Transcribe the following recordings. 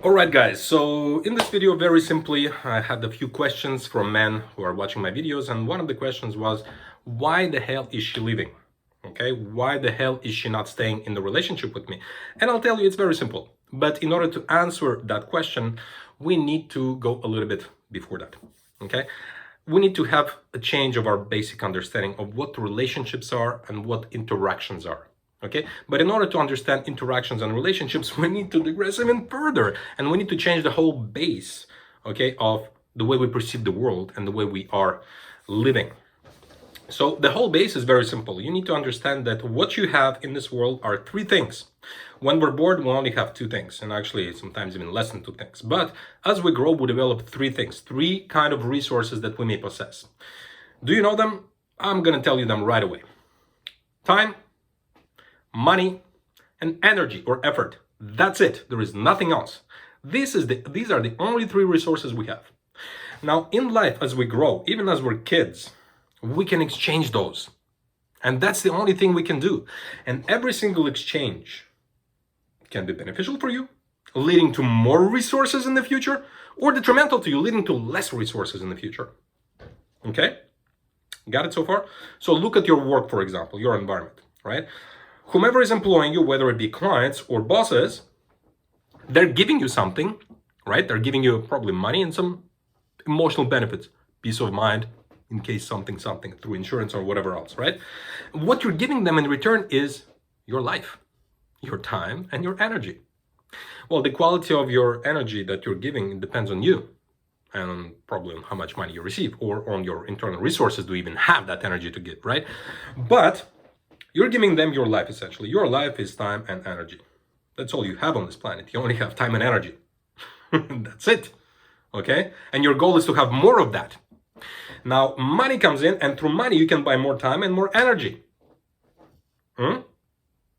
Alright guys, so in this video, very simply, I had a few questions from men who are watching my videos, and one of the questions was, why the hell is she leaving? Okay, why the hell is she not staying in the relationship with me? And I'll tell you, it's very simple. But in order to answer that question, we need to go a little bit before that. Okay, we need to have a change of our basic understanding of what relationships are and what interactions are. Okay, but in order to understand interactions and relationships, we need to digress even further, and we need to change the whole base, okay, of the way we perceive the world and the way we are living. So the whole base is very simple. You need to understand that what you have in this world are three things. When we're born, we only have two things, and actually sometimes even less than two things. But as we grow, we develop three things, three kind of resources that we may possess. Do you know them? I'm gonna tell you them right away. Time, money, and energy or effort. That's it. There is nothing else. These are the only three resources we have. Now, in life, as we grow, even as we're kids, we can exchange those. And that's the only thing we can do. And every single exchange can be beneficial for you, leading to more resources in the future, or detrimental to you, leading to less resources in the future. Okay? Got it so far? So look at your work, for example, your environment, right? Whomever is employing you, whether it be clients or bosses, they're giving you something, right? They're giving you probably money and some emotional benefits, peace of mind, in case something through insurance or whatever else, right? What you're giving them in return is your life, your time, and your energy. Well, the quality of your energy that you're giving depends on you, and probably on how much money you receive, or on your internal resources to even have that energy to give, right? But you're giving them your life, essentially. Your life is time and energy. That's all you have on this planet. You only have time and energy. That's it. Okay? And your goal is to have more of that. Now, money comes in, and through money, you can buy more time and more energy. Do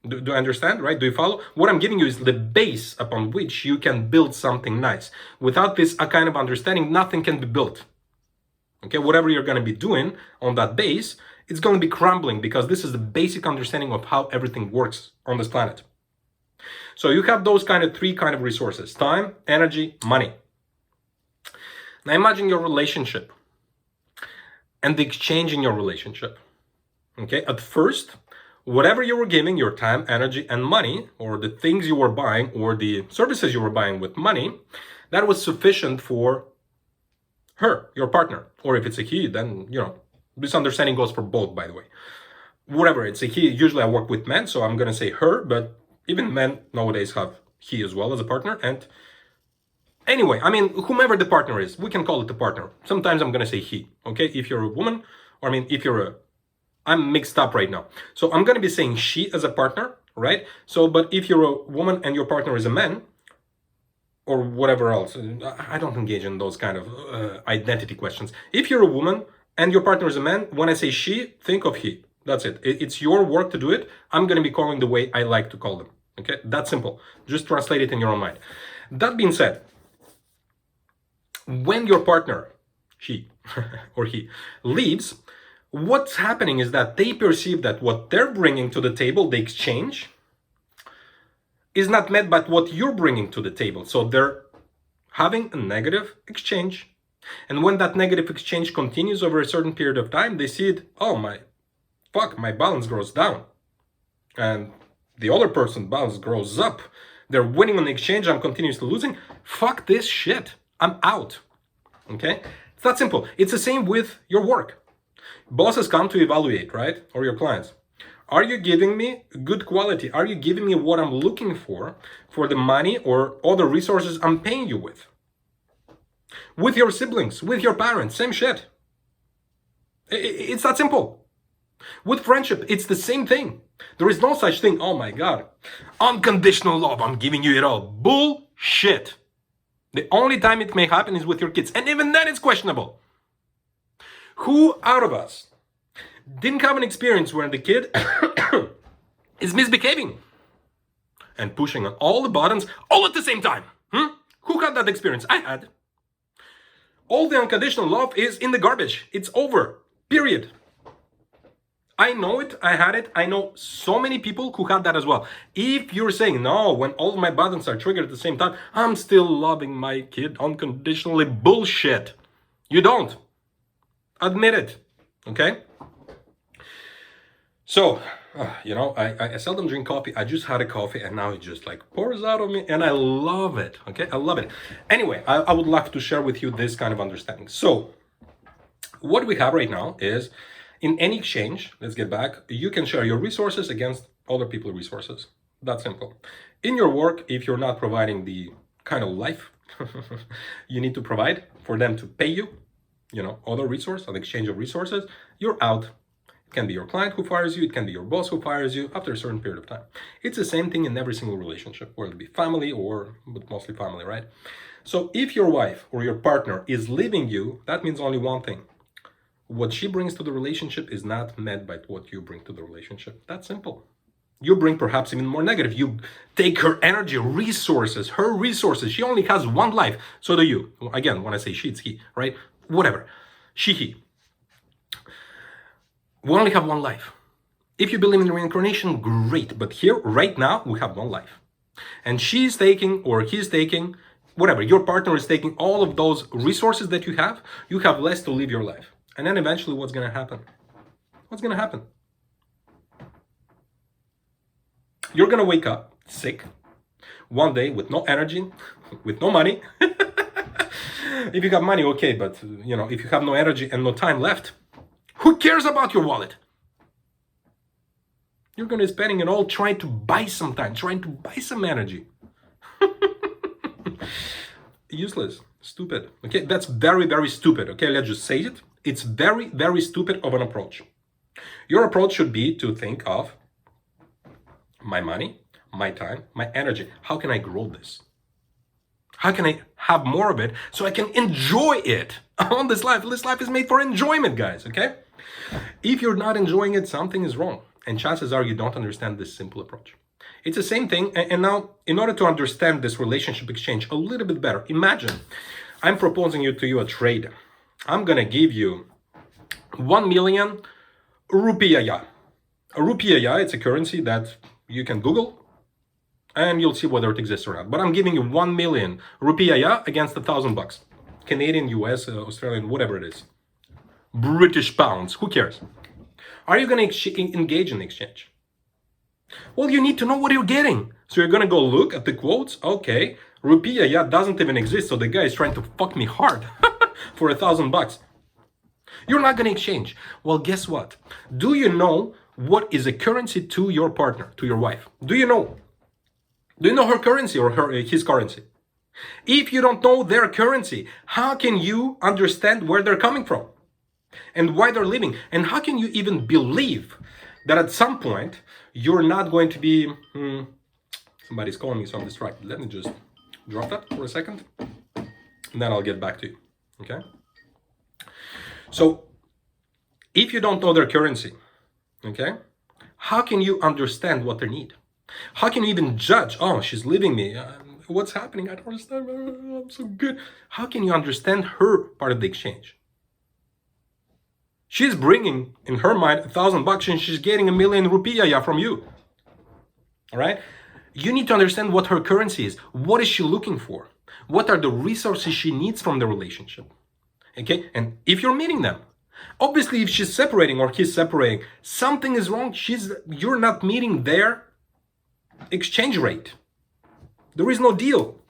you understand, right? Do you follow? What I'm giving you is the base upon which you can build something nice. Without this kind of understanding, nothing can be built. Okay? Whatever you're going to be doing on that base, it's going to be crumbling, because this is the basic understanding of how everything works on this planet. So you have those three kind of resources: time, energy, money. Now imagine your relationship and the exchange in your relationship. Okay, at first, whatever you were giving, your time, energy, and money, or the things you were buying, or the services you were buying with money, that was sufficient for her, your partner. Or if it's a he, then, this understanding goes for both, by the way. Whatever, it's a he. Usually I work with men, so I'm going to say her, but even men nowadays have he as well as a partner. And anyway, whomever the partner is, we can call it the partner. Sometimes I'm going to say he, okay? If you're a woman, or if you're a... I'm mixed up right now. So I'm going to be saying she as a partner, right? So, but if you're a woman and your partner is a man, or whatever else, I don't engage in those kind of identity questions. If you're a woman and your partner is a man, when I say she, think of he. That's it. It's your work to do it. I'm going to be calling the way I like to call them. Okay? That's simple. Just translate it in your own mind. That being said, when your partner, she or he, leaves, what's happening is that they perceive that what they're bringing to the table, the exchange, is not met by what you're bringing to the table. So they're having a negative exchange. And when that negative exchange continues over a certain period of time, they see it, oh my balance goes down. And the other person's balance grows up. They're winning on the exchange, I'm continuously losing. Fuck this shit. I'm out. Okay? It's that simple. It's the same with your work. Bosses come to evaluate, right? Or your clients. Are you giving me good quality? Are you giving me what I'm looking for the money or other resources I'm paying you with? With your siblings, with your parents, same shit. It's that simple. With friendship, it's the same thing. There is no such thing, oh my God, unconditional love, I'm giving you it all. Bullshit. The only time it may happen is with your kids, and even then it's questionable. Who out of us didn't have an experience where the kid is misbehaving and pushing on all the buttons all at the same time? Who had that experience? I had. All the unconditional love is in the garbage. It's over. Period. I know it, I had it, I know so many people who had that as well. If you're saying, no, when all of my buttons are triggered at the same time, I'm still loving my kid unconditionally, bullshit. You don't. Admit it, okay? So, I seldom drink coffee. I just had a coffee and now it just like pours out of me and I love it, okay? I love it. Anyway, I would love to share with you this kind of understanding. So, what we have right now is, in any exchange, let's get back, you can share your resources against other people's resources. That's simple. In your work, if you're not providing the kind of life you need to provide for them to pay you, other resource, an exchange of resources, you're out. It can be your client who fires you, it can be your boss who fires you after a certain period of time. It's the same thing in every single relationship, whether it be family but mostly family, right? So if your wife or your partner is leaving you, that means only one thing. What she brings to the relationship is not met by what you bring to the relationship. That's simple. You bring perhaps even more negative. You take her energy, resources, her resources. She only has one life. So do you. Again, when I say she, it's he, right? Whatever. She, he. We only have one life. If you believe in reincarnation, great. But here, right now, we have one life. And she's taking, or he's taking, whatever, your partner is taking all of those resources that you have less to live your life. And then eventually what's going to happen? What's going to happen? You're going to wake up sick one day with no energy, with no money. If you have money, okay, but if you have no energy and no time left, who cares about your wallet? You're going to be spending it all trying to buy some time, trying to buy some energy. Useless, stupid. Okay, that's very, very stupid. Okay, let's just say it. It's very, very stupid of an approach. Your approach should be to think of my money, my time, my energy. How can I grow this? How can I have more of it so I can enjoy it on this life? This life is made for enjoyment, guys, okay? If you're not enjoying it, something is wrong. And chances are you don't understand this simple approach. It's the same thing. And now, in order to understand this relationship exchange a little bit better, imagine I'm proposing to you a trade. I'm going to give you 1 million rupiah. A rupiah, it's a currency that you can Google and you'll see whether it exists or not. But I'm giving you 1 million rupiah against $1,000. Canadian, US, Australian, whatever it is. British pounds, who cares? Are you going to engage in the exchange? Well, you need to know what you're getting. So you're going to go look at the quotes. Okay, rupiah doesn't even exist. So the guy is trying to fuck me hard for $1,000. You're not going to exchange. Well, guess what? Do you know what is a currency to your partner, to your wife? Do you know? Do you know her currency or his currency? If you don't know their currency, how can you understand where they're coming from and why they're living? And how can you even believe that at some point you're not going to be... somebody's calling me, so I'm distracted. Let me just drop that for a second, and then I'll get back to you, okay? So, if you don't know their currency, okay, how can you understand what they need? How can you even judge, oh, she's leaving me, what's happening? I don't understand, I'm so good. How can you understand her part of the exchange? She's bringing, in her mind, $1,000 and she's getting 1 million rupiah from you, all right? You need to understand what her currency is. What is she looking for? What are the resources she needs from the relationship? Okay, and if you're meeting them, obviously if she's separating or he's separating, something is wrong. You're not meeting their exchange rate. There is no deal.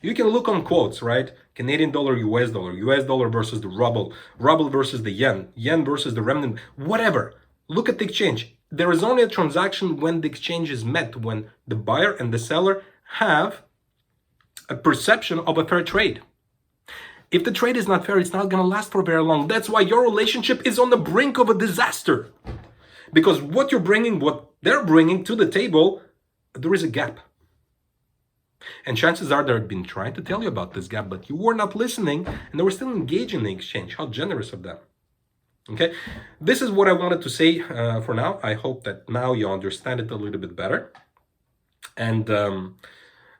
You can look on quotes, right? Canadian dollar, US dollar versus the ruble versus the yen versus the renminbi, whatever. Look at the exchange. There is only a transaction when the exchange is met, when the buyer and the seller have a perception of a fair trade. If the trade is not fair, it's not going to last for very long. That's why your relationship is on the brink of a disaster. Because what you're bringing, what they're bringing to the table, there is a gap. And chances are they've been trying to tell you about this gap, but you were not listening and they were still engaged in the exchange. How generous of them. Okay, this is what I wanted to say for now. I hope that now you understand it a little bit better. And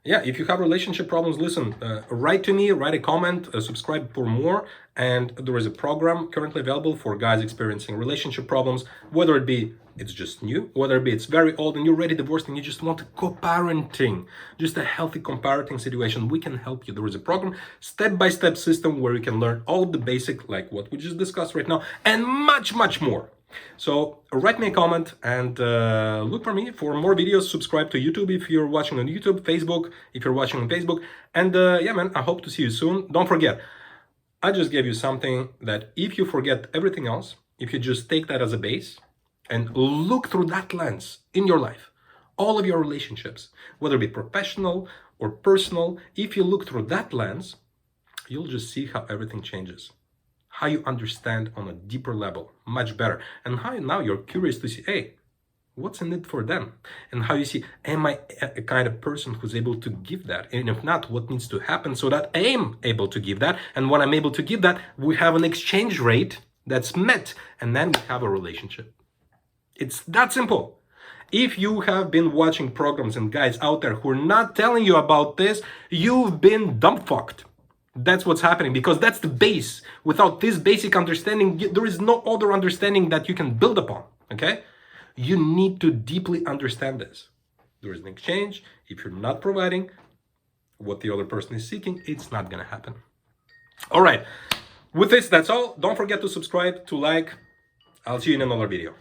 yeah, if you have relationship problems, listen, write to me, write a comment, subscribe for more. And there is a program currently available for guys experiencing relationship problems, whether it be it's just new, whether it be it's very old and you're already divorced and you just want co-parenting, just a healthy co-parenting situation. We can help you. There is a program, step-by-step system where you can learn all the basic, like what we just discussed right now, and much, much more. So write me a comment and look for me for more videos. Subscribe to YouTube if you're watching on YouTube, Facebook if you're watching on Facebook. And yeah, man, I hope to see you soon. Don't forget, I just gave you something that if you forget everything else, if you just take that as a base and look through that lens in your life, all of your relationships, whether it be professional or personal, if you look through that lens, you'll just see how everything changes. How you understand on a deeper level, much better. And how now you're curious to see, hey, what's in it for them? And how you see, am I a kind of person who's able to give that? And if not, what needs to happen so that I am able to give that? And when I'm able to give that, we have an exchange rate that's met, and then we have a relationship. It's that simple. If you have been watching programs and guys out there who are not telling you about this, you've been dumbfucked. That's what's happening, because that's the base. Without this basic understanding, there is no other understanding that you can build upon, okay? You need to deeply understand this. There is an exchange. If you're not providing what the other person is seeking, it's not gonna happen. All right, with this, that's all. Don't forget to subscribe, to like. I'll see you in another video.